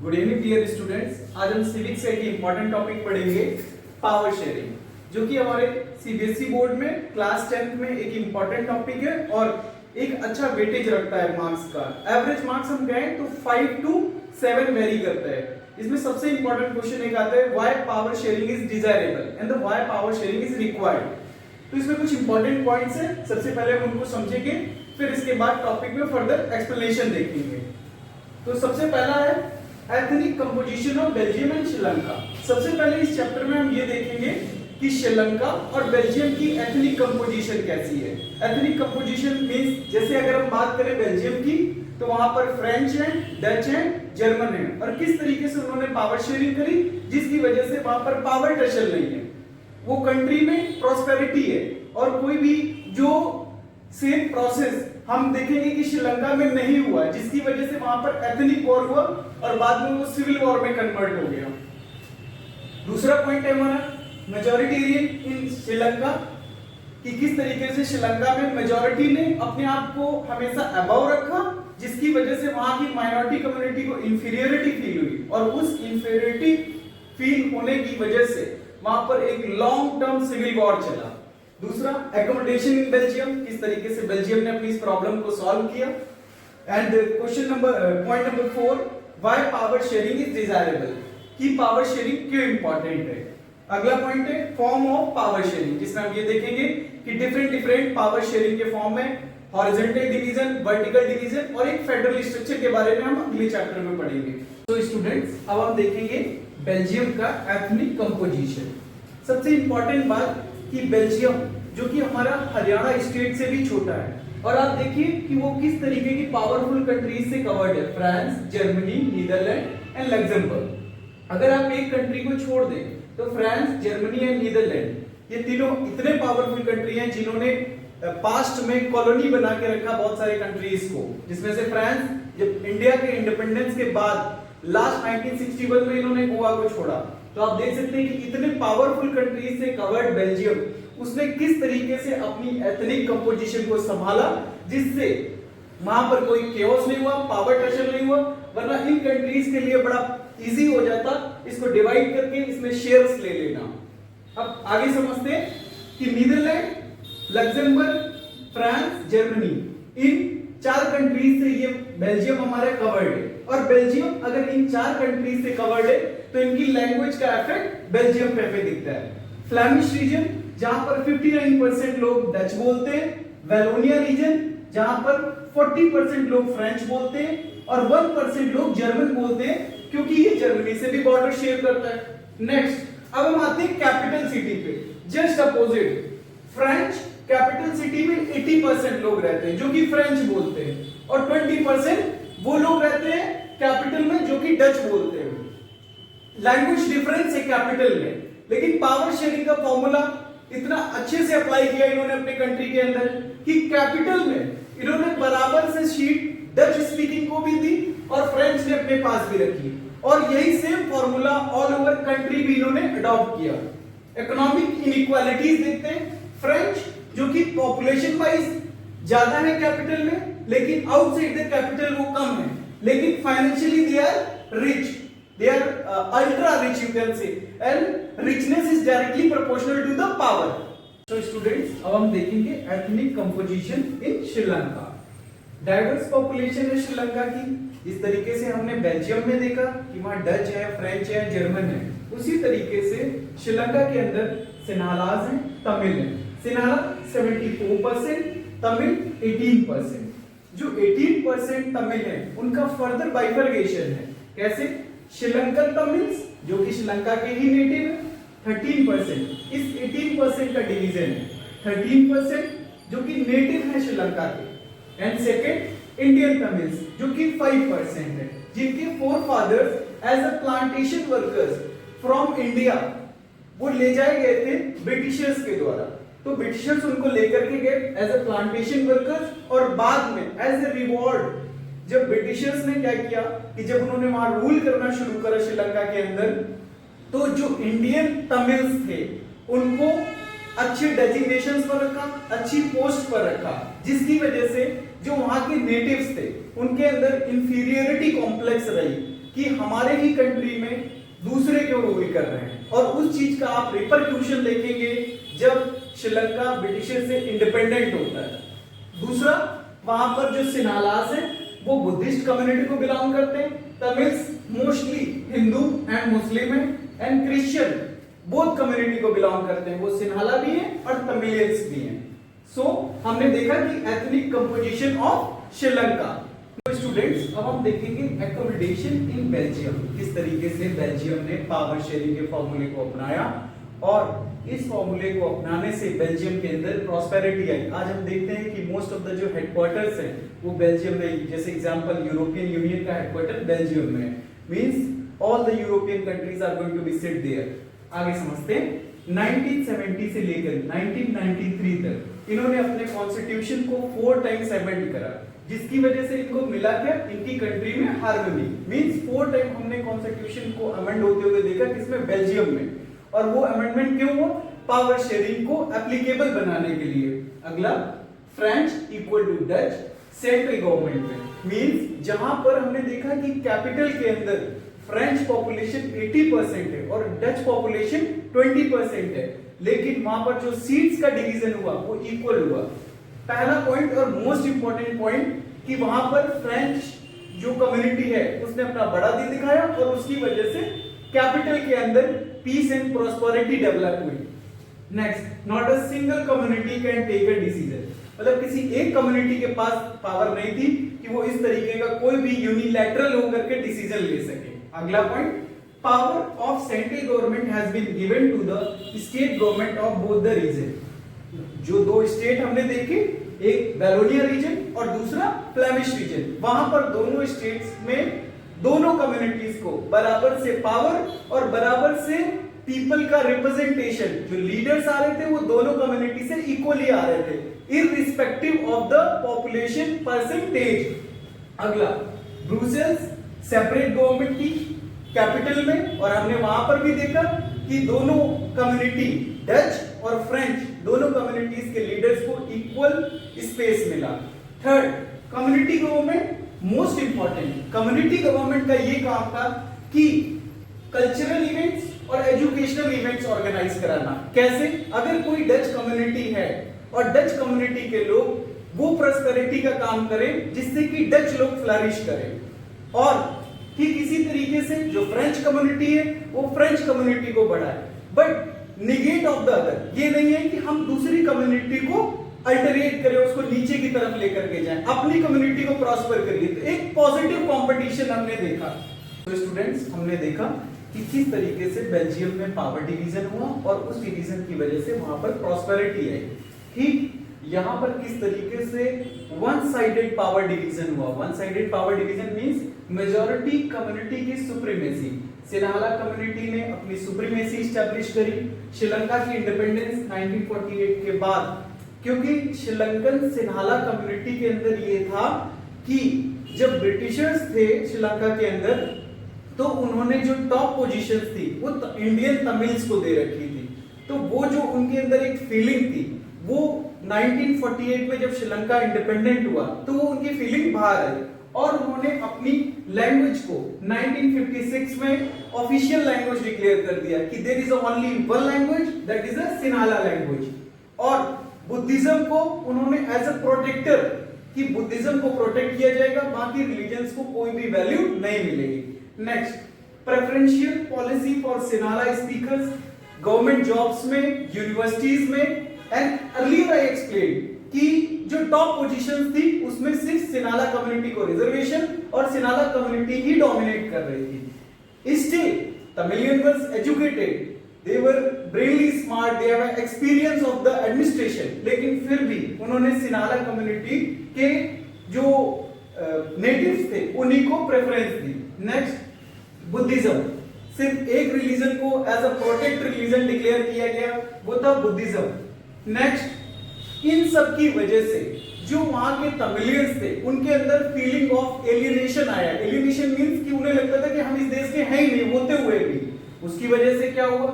Good evening dear students. आज हम civics का एक इंपॉर्टेंट टॉपिक पढ़ेंगे, पावर शेयरिंग, जो कि हमारे सीबीएसई बोर्ड में क्लास 10th में एक इंपॉर्टेंट टॉपिक है और एक अच्छा वेटेज रखता है मार्क्स का। एवरेज मार्क्स हम कहें तो 5 to 7 वेरी करता है। इसमें सबसे इंपॉर्टेंट क्वेश्चन एक आता है, why power sharing is desirable and the why power sharing is required. तो इसमें कुछ इंपॉर्टेंट पॉइंट्स हैं, सबसे पहले हम उनको समझेंगे, फिर इसके बाद टॉपिक में फर्दर एक्सप्लेनेशन देखेंगे। तो सबसे पहला है ethnic composition of Belgium and Sri Lanka. सबसे पहले इस चैप्टर में हम ये देखेंगे कि श्रीलंका और बेल्जियम की एथनिक कंपोजिशन कैसी है। एथनिक कंपोजिशन मींस जैसे अगर हम बात करें बेल्जियम की तो वहां पर फ्रेंच है, डच है, जर्मन है, और किस तरीके से उन्होंने पावर शेयरिंग करी जिसकी वजह से वहां पर पावर टसल नहीं है। वो कंट्री में प्रॉस्पेरिटी है और कोई भी जो सेम प्रोसेस हम देखेंगे कि श्रीलंका में नहीं हुआ, जिसकी वजह से वहां पर एथनिक वॉर हुआ और बाद में वो सिविल वॉर में कन्वर्ट हो गया। दूसरा पॉइंट है हमारा मेजॉरिटेरियन इन श्रीलंका, कि किस तरीके से श्रीलंका में मेजॉरिटी ने अपने आप को हमेशा अबव रखा, जिसकी वजह से वहां की माइनॉरिटी कम्युनिटी को इंफीरियरिटी फील हुई और उस इंफीरियरिटी फील होने की वजह से वहां पर एक लॉन्ग टर्म सिविल वॉर चला। दूसरा एकोमोडेशन इन बेल्जियम, किस तरीके से बेल्जियम ने अपनी इस प्रॉब्लम को सॉल्व किया। And point number 4, why power sharing is desirable, कि पावर शेयरिंग क्यों इंपॉर्टेंट है। अगला पॉइंट है फॉर्म ऑफ पावर शेयरिंग, जिसमें हम ये देखेंगे कि डिफरेंट पावर शेयरिंग के फॉर्म में हॉरिजॉन्टल डिवीजन, वर्टिकल डिवीजन और एक फेडरल स्ट्रक्चर के बारे में हम अगले चैप्टर में पढ़ेंगे। तो स्टूडेंट्स अब हम देखेंगे बेल्जियम का एथनिक कंपोजिशन। सबसे इंपॉर्टेंट बात कि बेल्जियम जो कि हमारा हरियाणा स्टेट से भी छोटा है, और आप देखिए कि वो किस तरीके की पावरफुल कंट्रीज से कवर्ड है, France, Germany, Netherlands and Luxembourg. अगर आप एक कंट्री को छोड़ दें तो फ्रांस, जर्मनी एंड नीदरलैंड ये तीनों इतने पावरफुल कंट्री हैं जिन्होंने पास्ट में कॉलोनी बना के रखा बहुत सारे कंट्रीज को, जिसमें से फ्रांस जब इंडिया के इंडिपेंडेंस के बाद लास्ट 1961 में इन्होंने गोवा को छोड़ा। तो आप देख सकते हैं कि इतने पावरफुल कंट्रीज से कवर्ड बेल्जियम उसने किस तरीके से अपनी एथनिक कंपोजिशन को संभाला, जिससे वहां पर कोई केओस नहीं हुआ, पावर टसल नहीं हुआ, वरना इन कंट्रीज के लिए बड़ा इजी हो जाता इसको डिवाइड करके इसमें शेयर्स ले लेना। अब आगे समझते हैं कि नीदरलैंड, लग्जमबर्ग, फ्रांस, जर्मनी, इन 4 कंट्रीज से ये बेल्जियम हमारा कवर्ड है। और बेल्जियम अगर इन 4 कंट्रीज से कवर्ड है तो इनकी लैंग्वेज का इफेक्ट बेल्जियम पे दिखता है। फ्लैमिश रीजन जहां पर 59% लोग डच बोलते हैं, वेलोनिया रीजन जहां पर 40% लोग फ्रेंच बोलते हैं और 1% लोग जर्मन बोलते हैं, क्योंकि ये जर्मनी से भी बॉर्डर शेयर करता है। नेक्स्ट अब हम आते हैं कैपिटल सिटी पे। Just opposite French capital city में 80% लोग रहते हैं जो कि फ्रेंच बोलते हैं, और 20% वो लोग रहते हैं कैपिटल में जो कि डच बोलते हैं। लैंग्वेज डिफरेंस है कैपिटल में, लेकिन पावर शेयरिंग का फॉर्मूला इतना अच्छे से अप्लाई किया इन्होंने अपने कंट्री के अंदर कि कैपिटल में इन्होंने बराबर से सीट डच स्पीकिंग को भी दी और फ्रेंच ने अपने पास भी रखी, और यही same formula all over country भी इन्होंने अडॉप्ट किया। इकोनॉमिक इनइक्वालिटीज देखते हैं, फ्रेंच जो कि पॉपुलेशन वाइज ज्यादा है कैपिटल में, लेकिन आउटसाइड द कैपिटल वो कम है, लेकिन financially they are rich, they are ultra rich you can say, and richness is directly proportional to the power. So students अब हम देखेंगे ethnic composition in Sri Lanka. Diverse population है श्रीलंका की, इस तरीके से हमने बेल्जियम में देखा कि वहां डच है, फ्रेंच है, जर्मन है, उसी तरीके से श्रीलंका के अंदर सिन्हालाज हैं, तमिल हैं। सिन्हाला 74%, तमिल 18%। जो 18% तमिल है उनका फर्दर बाइफर्केशन है। कैसे? श्रीलंकन तमिल्स जो कि श्रीलंका के ही नेटिव है 13%, इस 18% का डिवीजन है 13% जो कि नेटिव है श्रीलंका के, एंड सेकंड इंडियन तमिल्स जो कि 5% है, जिनके forefathers as a plantation workers from India वो ले जाए गए थे ब्रिटिशर्स के द्वारा। तो ब्रिटिशर्स उनको लेकर के गए एज अ प्लांटेशन वर्कर्स, और बाद में एज अ रिवॉर्ड जब ब्रिटिशर्स ने क्या किया कि जब उन्होंने वहां रूल करना शुरू करा श्रीलंका के अंदर, तो जो इंडियन तमिल्स थे उनको अच्छे डेजिग्नेशंस पर रखा, अच्छी पोस्ट पर रखा, जिसकी वजह से जो वहां के नेटिव्स थे उनके अंदर इंफीरियरिटी कॉम्प्लेक्स रही कि हमारे ही कंट्री में दूसरे क्यों रूल कर रहे हैं, और उस चीज का आप रिपरक्यूशन देखेंगे जब श्रीलंका ब्रिटिशर से इंडिपेंडेंट होता है। दूसरा, वहां पर जो सिन्हालास है वो बुद्धिस्ट कम्युनिटी को बिलोंग करते हैं, Tamils mostly Hindu and Muslim है, एंड क्रिश्चियन बोथ कम्युनिटी को बिलोंग करते हैं, वो सिन्हाला भी है और तमिलियंस भी हैं। सो हमने देखा कि एथनिक कंपोजिशन ऑफ श्रीलंका। तो स्टूडेंट्स, अब हम देखेंगे एकोमोडेशन इन बेल्जियम, किस तरीके से बेल्जियम ने पावर शेयरिंग के फॉर्मूले को अपनाया, और इस फॉर्मूले को अपनाने से बेल्जियम के अंदर प्रॉस्पेरिटी आई। आज हम देखते हैं कि मोस्ट ऑफ द जो हेडक्वार्टर्स हैं वो बेल्जियम में, जैसे एग्जांपल यूरोपियन यूनियन का हेडक्वार्टर बेल्जियम में है, means all the European countries are going to be sit there. आगे समझते हैं, 1970 से लेकर 1993 तक इन्होंने अपने कॉन्स्टिट्यूशन को 4 टाइम्स अमेंड करा, जिसकी वजह से इनको मिला क्या, इनकी कंट्री में हार्मनी, मींस 4 टाइम हमने कॉन्स्टिट्यूशन को अमेंड होते हुए देखा, किसमें, बेल्जियम में। और वो अमेंडमेंट क्यों हुआ, पावर शेयरिंग को एप्लीकेबल बनाने के लिए। अगला, French equal to Dutch central government में, मींस जहां पर हमने देखा कि कैपिटल के अंदर फ्रेंच पॉपुलेशन 80% है और डच पॉपुलेशन 20% है, लेकिन वहां पर जो सीट्स का डिवीजन हुआ वो इक्वल हुआ। पहला पॉइंट और मोस्ट इंपॉर्टेंट पॉइंट कि वहां पर फ्रेंच जो कम्युनिटी है उसने अपना बड़ा दिल दिखाया और उसकी वजह से कैपिटल के अंदर पीस एंड प्रॉस्पेरिटी डेवलप हुई। Next, not a single community can take a decision, मतलब किसी एक कम्युनिटी के पास पावर नहीं थी कि वो इस तरीके का कोई भी यूनिलैटरल होकर के डिसीजन ले सके। अगला point, power of central government has been given to the state government of both the region. जो 2 स्टेट हमने देखे, एक वैलोनिया रीजन और दूसरा फ्लेमिश रीजन, वहां पर दोनों स्टेट्स में दोनों कम्युनिटीज को बराबर से पावर और बराबर से पीपल का रिप्रेजेंटेशन, जो लीडर्स आ रहे थे वो दोनों कम्युनिटी से इक्वली आ रहे थे, irrespective of the population percentage. अगला, ब्रुसेल्स सेपरेट गवर्नमेंट की कैपिटल में, और हमने वहां पर भी देखा कि दोनों कम्युनिटी, डच और फ्रेंच, दोनों कम्युनिटीज के लीडर्स को इक्वल स्पेस मिला। Third, community government, most important, community government का ये काम था कि कल्चरल इवेंट्स और एजुकेशनल इवेंट्स ऑर्गेनाइज कराना। कैसे, अगर कोई डच कम्युनिटी है और डच कम्युनिटी के लोग वो प्रॉस्पेरिटी का काम करें जिससे कि डच लोग फ्लरिश करें, और ठीक इसी तरीके से जो फ्रेंच कम्युनिटी है वो फ्रेंच कम्युनिटी को बढ़ाए, but negate of the other, ये नहीं है कि हम दूसरी कम्युनिटी को अल्टरेट करें, उसको नीचे की तरफ लेकर के जाएं, अपनी कम्युनिटी को प्रॉस्पर करिए। तो एक पॉजिटिव कंपटीशन हमने देखा। तो स्टूडेंट्स, हमने देखा कि किस तरीके से बेल्जियम में पावर डिवीजन हुआ और उस डिवीजन की वजह से वहां पर प्रॉस्पेरिटी आई। ठीक यहां पर किस तरीके से वन साइडेड पावर डिवीजन हुआ। One sided power division means majority community की सुप्रीमेसी। सिन्हाला कम्युनिटी ने अपनी सुप्रीमेसी स्टैब्लिश करी श्रीलंका की इंडिपेंडेंस 1948 के बाद, क्योंकि श्रीलंकन सिन्हाला कम्युनिटी के अंदर ये था कि जब ब्रिटिशर्स थे श्रीलंका के अंदर, तो उन्होंने जो टॉप पोजीशंस थी वो इंडियन तमिल्स को दे रखी थी। तो वो जो उनके अंदर एक फीलिंग थी, वो 1948 में जब श्रीलंका इंडिपेंडेंट हुआ तो वो उनकी फीलिंग बाहर आई और उन्होंने अपनी लैंग्वेज को 1956 में ऑफिशियल लैंग्वेज डिक्लेयर कर दिया कि there is only one language, that is a Sinhala language. और बुद्धिज्म को उन्होंने एज अ प्रोटेक्टर, कि बुद्धिज्म को प्रोटेक्ट किया जाएगा, बाकी रिलीजन्स को कोई भी वैल्यू नहीं मिलेगी। Next, preferential policy for Sinhala speakers government jobs में, यूनिवर्सिटीज में, एंड अर्लियर आई एक्सप्लेन कि जो टॉप पोजीशंस थी उसमें सिर्फ सिन्हाला कम्युनिटी को रिजर्वेशन और सिन्हाला कम्युनिटी ही डोमिनेट कर रही थी। Still Tamilian was educated, they were really smart, they have experience of the administration, लेकिन फिर भी उन्होंने सिन्हाला कम्युनिटी के जो नेटिव्स थे उन्हीं को प्रेफरेंस दी। नेक्स्ट, बुद्धिज्म, सिर्फ एक रिलीजन को as a protect religion declare किया गया, वो था बुद्धिज्म। नेक्स्ट, इन सब की वजह से जो वहां के तमिलियंस थे उनके अंदर फीलिंग ऑफ एलियनेशन आया। एलियनेशन मींस कि उन्हें लगता था कि हम इस देश के हैं ही नहीं होते हुए भी। उसकी वजह से क्या हुआ,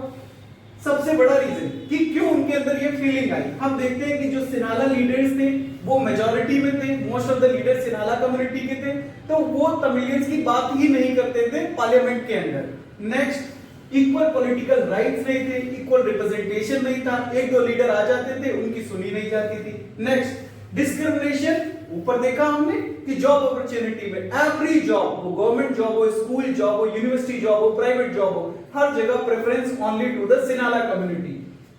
सबसे बड़ा रीजन कि क्यों उनके अंदर ये फीलिंग आई, हम देखते हैं कि जो सिन्हाला लीडर्स थे वो मेजॉरिटी में थे, most of the leaders Sinhala community के थे, तो वो तमिलियंस की बात ही नहीं करते थे पार्लियामेंट के अंदर। नेक्स्ट, इक्वल पॉलिटिकल राइट्स नहीं थे, इक्वल रिप्रेजेंटेशन नहीं था, एक दो लीडर आ जाते थे, उनकी सुनी नहीं जाती थी। नेक्स्ट, डिस्क्रिमिनेशन, ऊपर देखा हमने कि जॉब अपॉर्चुनिटी में एवरी जॉब, वो गवर्नमेंट जॉब हो, स्कूल जॉब हो, यूनिवर्सिटी जॉब हो, प्राइवेट जॉब हो, हर जगह preference only to the Sinhala community.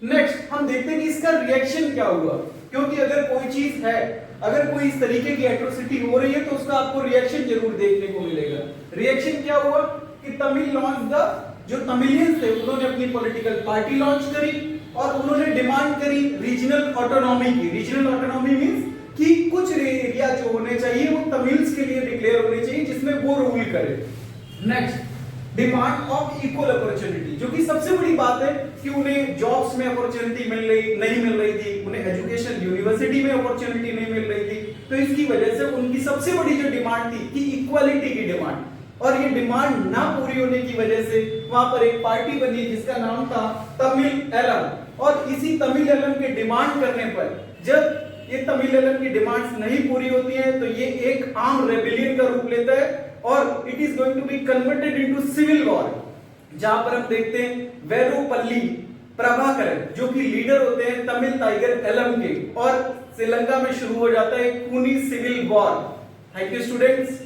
Next, हम देखते हैं कि इसका रिएक्शन क्या हुआ, क्योंकि अगर कोई चीज है, अगर कोई इस तरीके की एट्रोसिटी हो रही है तो उसका आपको रिएक्शन जरूर देखने को मिलेगा। रिएक्शन क्या हुआ कि तमिल लॉन्च द, जो तमिलियंस थे उन्होंने अपनी पॉलिटिकल पार्टी लॉन्च करी और उन्होंने डिमांड करी रीजनल ऑटोनॉमी की। रीजनल ऑटोनॉमी मींस कि कुछ एरिया जो होने चाहिए वो तमिल्स के लिए डिक्लेयर होने चाहिए, जिसमें वो रूल करे। Next, demand of equal opportunity, जो कि सबसे बड़ी बात है कि उन्हें जॉब्स में अपॉर्चुनिटी नहीं मिल रही थी, उन्हें एजुकेशन यूनिवर्सिटी में अपॉर्चुनिटी नहीं मिल रही थी, तो इसकी वजह से उनकी सबसे बड़ी जो डिमांड थी कि इक्वालिटी की डिमांड, और ये डिमांड ना पूरी होने की वजह से वहां पर एक पार्टी बनी जिसका नाम था तमिल एलम, और इसी तमिल एलम के डिमांड करने पर, जब ये तमिल एलम की डिमांड्स नहीं पूरी होती हैं तो ये एक आर्म रेबेलियन का रूप लेता है और it is going to be converted into civil war, जहां पर हम देखते हैं वेरुपल्ली प्रभाकरन जो कि लीडर होते हैं तमिल टाइगर एलम के, और श्रीलंका में शुरू हो जाता है खूनी civil war. Thank you students.